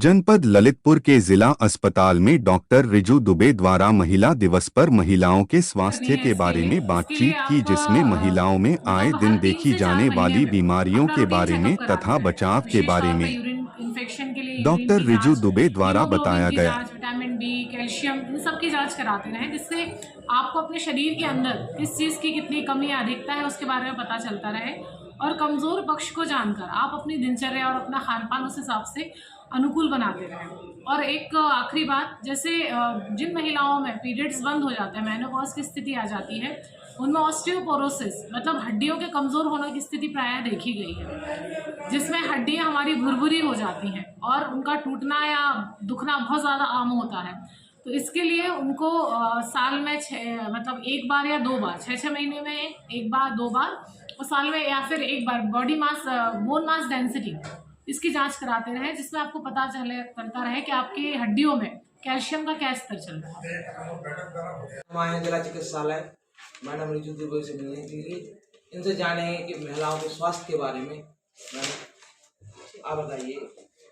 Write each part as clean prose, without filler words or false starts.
जनपद ललितपुर के जिला अस्पताल में डॉक्टर रिजू दुबे द्वारा महिला दिवस पर महिलाओं के करनी स्वास्थ्य है के इसके बारे लिए में इसके लिए बातचीत की, आप जिसमें महिलाओं में आए मतलब हर दिन 3 देखी से 4 जाने महीने वाली में बीमारियों अपना के रूटीन बारे में चेकअप कराते तथा रहें। बचाव के विशेष बारे तौर पे में यूरिन इन्फेक्शन के लिए यूरिन डॉक्टर की रिजू जांच, दुबे द्वारा हीमोग्लोबिन बताया की गया। जांच, विटामिन डी, कैल्शियम, इन सब की जांच कराते रहें, जिससे आपको अपने शरीर के अंदर किस चीज़ की कितनी कमी या अधिकता है उसके बारे में पता चलता रहे। और कमज़ोर पक्ष को जानकर आप अपनी दिनचर्या और अपना खान पान उस हिसाब से अनुकूल बनाते रहें। और एक आखिरी बात, जैसे जिन महिलाओं में पीरियड्स बंद हो जाते हैं, मेनोपॉज की स्थिति आ जाती है, उनमें ऑस्टियोपोरोसिस मतलब हड्डियों के कमज़ोर होने की स्थिति प्रायः देखी गई है, जिसमें हड्डियां हमारी भुरभुरी हो जाती हैं और उनका टूटना या दुखना बहुत ज़्यादा आम होता है। तो इसके लिए उनको साल में मतलब एक बार या 2 बार, 6-6 महीने में एक बार 2 बार और साल में या फिर एक बार body mass bone mass density इसकी जांच कराते रहें, जिसमें आपको पता चलता रहे कि आपकी हड्डियों में कैल्शियम का क्या स्तर चल रहा है। हमारे जिला चिकित्सालय मैडम रिजू दुबे से मिलने के लिए, इनसे जानेंगे कि महिलाओं के स्वास्थ्य के बारे में। मैडम आप बताइए,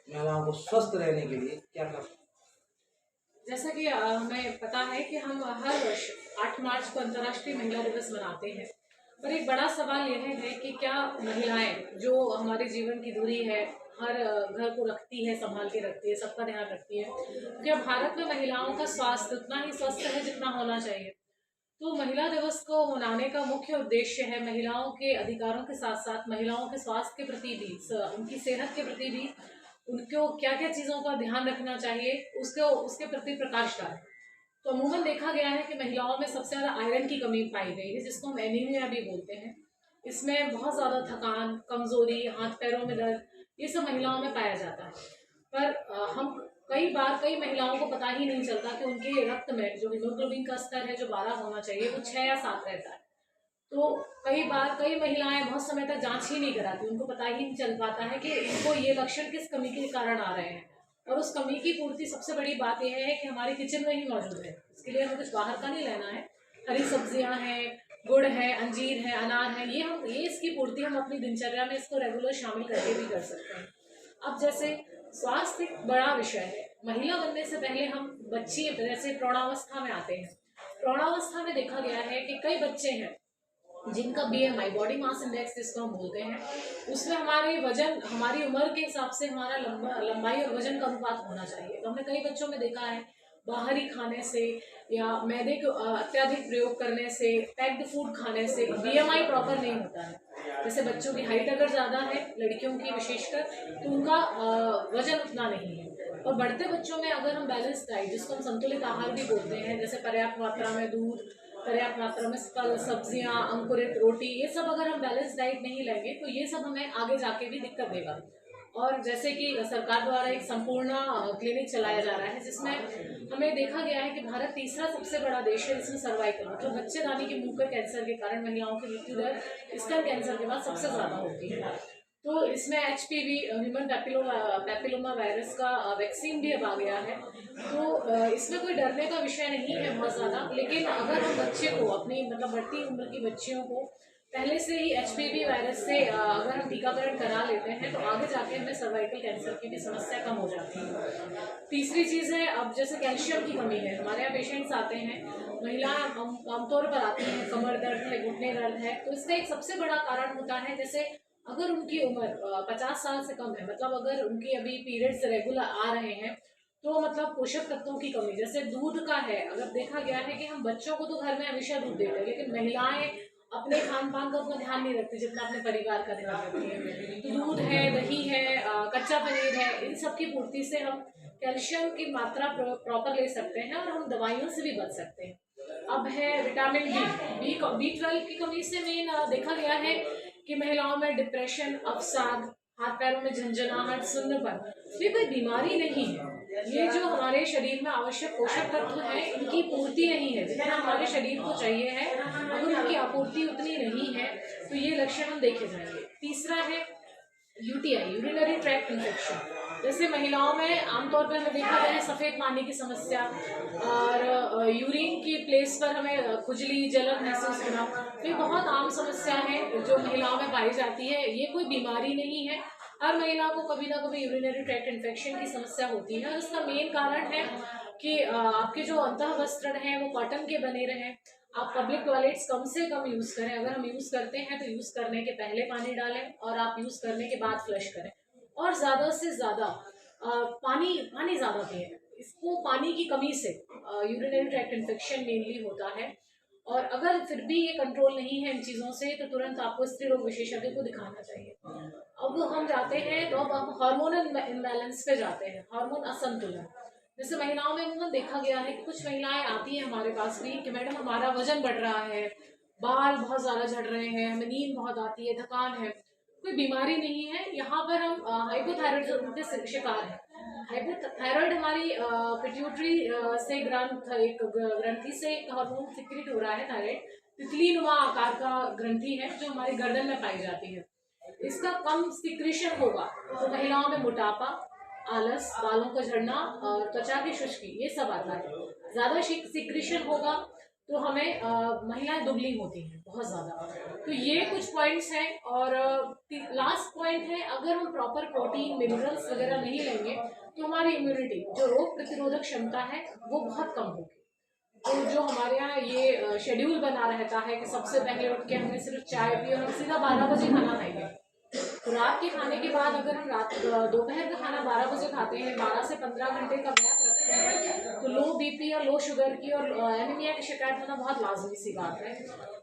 महिलाओं को स्वस्थ रहने के लिए क्या कर। जैसा कि हमें पता है कि हम हर वर्ष 8 मार्च को अंतर्राष्ट्रीय महिला दिवस मनाते हैं, पर एक बड़ा सवाल यह है कि क्या महिलाएं जो हमारे जीवन की धुरी है, हर घर को रखती है, संभाल के रखती है, सबका ध्यान रखती है, क्या भारत में महिलाओं का स्वास्थ्य उतना ही स्वस्थ है जितना होना चाहिए? तो महिला दिवस को मनाने का मुख्य उद्देश्य है महिलाओं के अधिकारों के साथ साथ महिलाओं के स्वास्थ्य के प्रति भी, उनकी सेहत के प्रति भी, उनको क्या क्या चीज़ों का ध्यान रखना चाहिए उसके प्रति प्रकाश डालें। तो अमूमन देखा गया है कि महिलाओं में सबसे ज़्यादा आयरन की कमी पाई गई है, जिसको हम एनीमिया भी बोलते हैं। इसमें बहुत ज़्यादा थकान, कमज़ोरी, हाथ पैरों में दर्द, ये सब महिलाओं में पाया जाता है। पर हम कई महिलाओं को पता ही नहीं चलता कि उनके रक्त में जो हीमोग्लोबिन का स्तर है, जो 12 होना चाहिए, वो 6 या 7 रहता है। तो कई महिलाएं बहुत समय तक जांच ही नहीं कराती, उनको पता ही नहीं चल पाता है कि इनको ये लक्षण किस कमी के कारण आ रहे हैं। और उस कमी की पूर्ति सबसे बड़ी बात यह है कि हमारे किचन में ही मौजूद है, इसके लिए हमें कुछ बाहर का नहीं लेना है। हरी सब्जियां हैं, गुड़ है, अंजीर है, अनार है, ये इसकी पूर्ति हम अपनी दिनचर्या में इसको रेगुलर शामिल करके भी कर सकते हैं। अब जैसे स्वास्थ्य एक बड़ा विषय है, महिला बनने से पहले हम बच्ची जैसे प्रौढ़ावस्था में आते हैं। प्रौढ़ावस्था में देखा गया है कि कई बच्चे हैं जिनका BMI बॉडी मास इंडेक्स जिसको हम बोलते हैं, उसमें हमारे वजन हमारी उम्र के हिसाब से हमारा लंबाई और वजन का अनुपात होना चाहिए। तो हमने कई बच्चों में देखा है बाहरी खाने से या मैदे के अत्यधिक प्रयोग करने से, पैक्ड फूड खाने से BMI प्रॉपर नहीं होता है। जैसे बच्चों की हाइट अगर ज़्यादा है, लड़कियों की विशेषकर, तो उनका वजन उतना नहीं है। और बढ़ते बच्चों में अगर हम बैलेंस डाइट, जिसको हम संतुलित आहार भी बोलते हैं, जैसे पर्याप्त मात्रा में दूध, पर्याप्त मात्रा में फल, सब्जियां, अंकुरित रोटी, ये सब अगर हम बैलेंस डाइट नहीं लेंगे तो ये सब हमें आगे जाके भी दिक्कत देगा। और जैसे कि सरकार द्वारा एक संपूर्ण क्लिनिक चलाया जा रहा है, जिसमें हमें देखा गया है कि भारत तीसरा सबसे बड़ा देश है जिसमें सर्वाइकल मतलब बच्चेदानी के मुंह के कैंसर के कारण महिलाओं की मृत्यु दर स्तन कैंसर के बाद सबसे ज़्यादा होती है। तो इसमें HPV ह्यूमन पैपिलोमा वायरस का वैक्सीन भी अब आ गया है। तो इसमें कोई डरने का विषय नहीं है बहुत ज़्यादा, लेकिन अगर हम बच्चे को अपनी मतलब बढ़ती उम्र की बच्चियों को पहले से ही HPV वायरस से अगर हम टीकाकरण करा लेते हैं तो आगे जाके हमें सर्वाइकल कैंसर की भी समस्या कम हो जाती है। तीसरी चीज़ है, अब जैसे कैल्शियम की कमी है, हमारे यहाँ पेशेंट्स आते हैं, महिलाएं आमतौर पर आती हैं, कमर दर्द है, घुटने दर्द है, तो इसका एक सबसे बड़ा कारण होता है, जैसे अगर उनकी उम्र 50 साल से कम है, मतलब अगर उनकी अभी पीरियड्स रेगुलर आ रहे हैं, तो मतलब पोषक तत्वों की कमी, जैसे दूध का है, अगर देखा गया है कि हम बच्चों को तो घर में हमेशा दूध देते हैं, लेकिन महिलाएं अपने खान पान का उतना ध्यान नहीं रखती जितना अपने परिवार का ध्यान रखती है। तो दूध है, दही है, कच्चा पनीर है, इन सब की पूर्ति से हम कैल्शियम की मात्रा प्रॉपर ले सकते हैं और हम दवाइयों से भी बच सकते हैं। अब है विटामिन B12 की कमी से मेन देखा गया है कि महिलाओं में डिप्रेशन, अवसाद, हाथ पैरों में झंझनाहट, सुन्नपन, ये कोई बीमारी नहीं है। ये जो हमारे शरीर में आवश्यक पोषक तत्व हैं, इनकी पूर्ति नहीं है जितना हमारे शरीर को चाहिए है। अगर उनकी आपूर्ति उतनी नहीं है तो ये लक्षण हम देखे जाएंगे। तीसरा है UTI, यूरिनरी ट्रैक्ट इन्फेक्शन। जैसे महिलाओं में आमतौर पर हमें देखा गया है सफ़ेद पानी की समस्या और यूरिन की प्लेस पर हमें खुजली, जलन महसूस होना, तो ये बहुत आम समस्या है जो महिलाओं में पाई जाती है। ये कोई बीमारी नहीं है, हर महिला को कभी ना कभी यूरिनरी ट्रैक्ट इन्फेक्शन की समस्या होती है और इसका मेन कारण है कि आपके जो अंतः वस्त्र हैं वो कॉटन के बने रहें। आप पब्लिक टॉयलेट्स कम से कम यूज़ करें। अगर हम यूज़ करते हैं तो यूज़ करने के पहले पानी डालें और आप यूज़ करने के बाद फ्लश करें। और ज़्यादा से ज़्यादा पानी ज़्यादा पिएं। इसको पानी की कमी से यूरिनरी ट्रैक्ट इन्फेक्शन मेनली होता है। और अगर फिर भी ये कंट्रोल नहीं है इन चीज़ों से तो तुरंत आपको स्त्री रोग विशेषज्ञ को दिखाना चाहिए। अब हम जाते हैं तो अब हम हार्मोनल इम्बैलेंस पे जाते हैं, हार्मोन असंतुलन। जैसे महिलाओं में अमूमन देखा गया है कि कुछ महिलाएं आती हैं हमारे पास भी कि मैडम हमारा वजन बढ़ रहा है, बाल बहुत ज़्यादा झड़ रहे हैं, हमें नींद बहुत आती है, थकान है। कोई बीमारी नहीं है, यहाँ पर हम हाइपोथायराइडिज्म के शिकार हैं। हाइपोथायराइड हमारी पिट्यूटरी से एक ग्रंथि से एक हार्मोन सिक्रेट हो रहा है, थायराइड तितली नुमा आकार का ग्रंथि है जो हमारी गर्दन में पाई जाती है। इसका कम सिक्रेशन होगा तो महिलाओं में मोटापा, आलस, बालों का झड़ना और त्वचा की शुष्की ये सब आता है। ज़्यादा सिक्रेशन होगा तो हमें महिलाएं दुबली होती हैं बहुत ज़्यादा। तो ये कुछ पॉइंट्स हैं। और लास्ट पॉइंट है, अगर हम प्रॉपर प्रोटीन मिनरल्स वगैरह नहीं लेंगे तो हमारी इम्यूनिटी जो रोग प्रतिरोधक क्षमता है वो बहुत कम होगी। तो जो हमारे यहाँ ये शेड्यूल बना रहता है कि सबसे पहले उठ के हमने सिर्फ चाय पी और हम सीधा 12 बजे खाना खाएंगे, तो रात के खाने के बाद अगर हम दोपहर का खाना 12 बजे खाते हैं, 12 से 15 घंटे का गैप रखते हैं, तो लो बीपी और लो शुगर की और एनीमिया की शिकायत होना बहुत लाजमी सी बात है।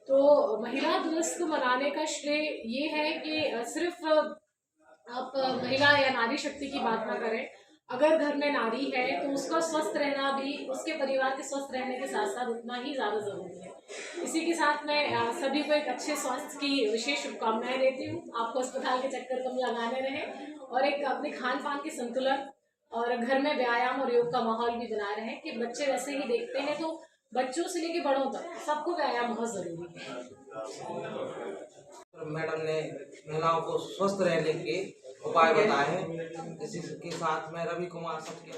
तो महिला दिवस को मनाने का श्रेय ये है कि सिर्फ आप महिला या नारी शक्ति की बात ना करें। अगर घर में नारी है तो उसका स्वस्थ रहना भी उसके परिवार के स्वस्थ रहने के साथ साथ उतना ही ज़्यादा ज़रूरी है। इसी के साथ मैं सभी को एक अच्छे स्वास्थ्य की विशेष शुभकामनाएं देती हूँ। आपको अस्पताल के चक्कर कम लगाने रहें और एक अपने खान पान के संतुलन और घर में व्यायाम और योग का माहौल भी बनाए रहें कि बच्चे वैसे ही देखते हैं। तो बच्चों से लेकर बड़ों तक सबको व्यायाम बहुत ज़रूरी है। मैडम ने महिलाओं को स्वस्थ रहने के उपाय बताए हैं। इसी के साथ मैं रवि कुमार सबके